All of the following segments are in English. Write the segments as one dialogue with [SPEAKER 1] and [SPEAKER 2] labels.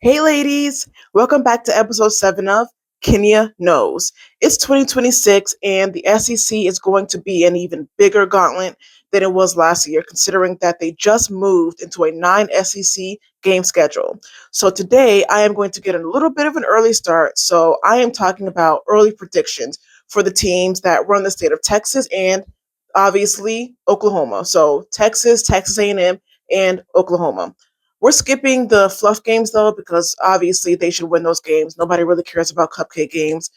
[SPEAKER 1] Hey, ladies, welcome back to episode 7 of Kenya Knows. It's 2026, and the SEC is going to be an even bigger gauntlet than it was last year, considering that they just moved into a 9 SEC game schedule. So, today I am going to get a little bit of an early start. So, I am talking about early predictions for the teams that run the state of Texas and obviously Oklahoma. So, Texas, Texas A&M, and Oklahoma. We're skipping the fluff games though, because obviously they should win those games. Nobody really cares about cupcake games.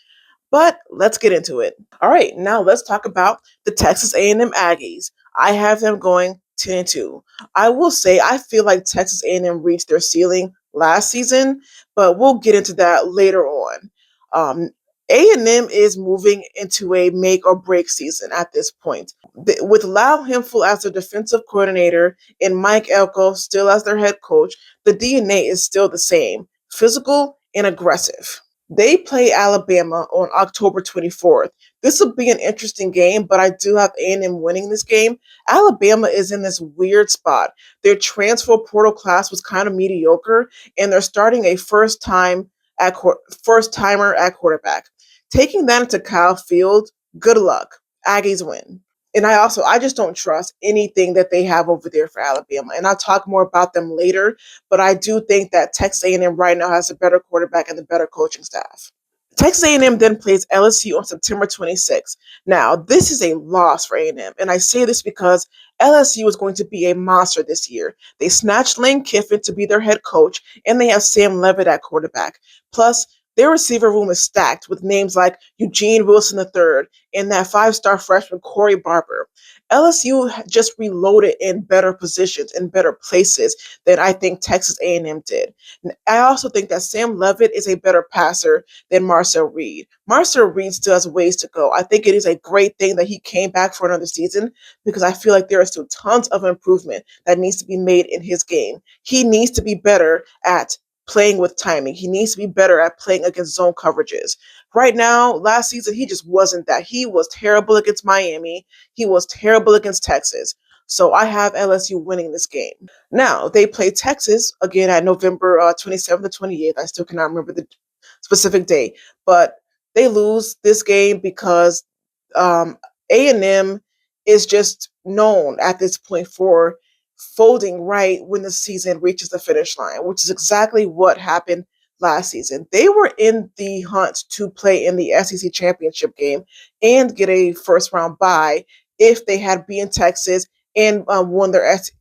[SPEAKER 1] But let's get into it. All right, now let's talk about the Texas A&M Aggies. I have them going 10-2. I will say I feel like Texas A&M reached their ceiling last season, but we'll get into that later on. Um, A&M is moving into a make or break season at this point. With Lau Hemphill as their defensive coordinator and Mike Elko still as their head coach, the DNA is still the same: physical and aggressive. They play Alabama on October 24th. This will be an interesting game, but I do have A&M winning this game. Alabama is in this weird spot. Their transfer portal class was kind of mediocre, and they're starting a first timer at quarterback. Taking that into Kyle Field, good luck. Aggies win. And I just don't trust anything that they have over there for Alabama. And I'll talk more about them later, but I do think that Texas A&M right now has a better quarterback and a better coaching staff. Texas A&M then plays LSU on September 26th. Now, this is a loss for A&M, and I say this because LSU is going to be a monster this year. They snatched Lane Kiffin to be their head coach, and they have Sam Levitt at quarterback. Plus, their receiver room is stacked with names like Eugene Wilson III and that five-star freshman Corey Barber. LSU just reloaded in better positions, in better places than I think Texas A&M did. I also think that Sam Levitt is a better passer than Marcel Reed. Marcel Reed still has ways to go. I think it is a great thing that he came back for another season because I feel like there are still tons of improvement that needs to be made in his game. He needs to be better at playing with timing. He needs to be better at playing against zone coverages. Right now, last season, he just wasn't that. He was terrible against Miami. He was terrible against Texas. So I have LSU winning this game. Now, they play Texas again at November 27th to 28th. I still cannot remember the specific day, but they lose this game because A&M is just known at this point for folding right when the season reaches the finish line, which is exactly what happened last season. They were in the hunt to play in the SEC championship game and get a first round bye if they had beaten Texas and won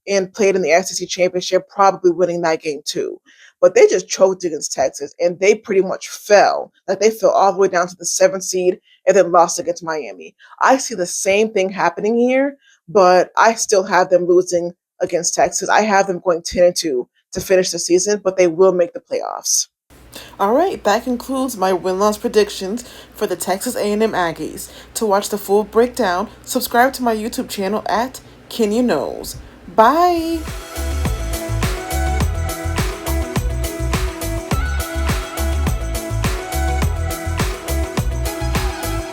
[SPEAKER 1] and played in the SEC championship, probably winning that game too. But they just choked against Texas, and they pretty much fell. Like they fell all the way down to the 7th seed and then lost against Miami. I see the same thing happening here, but I still have them losing against Texas. I have them going 10-2 to finish the season, but they will make the playoffs. All right, that concludes my win-loss predictions for the Texas A&M Aggies. To watch the full breakdown, subscribe to my YouTube channel at Kenya Knows. Bye!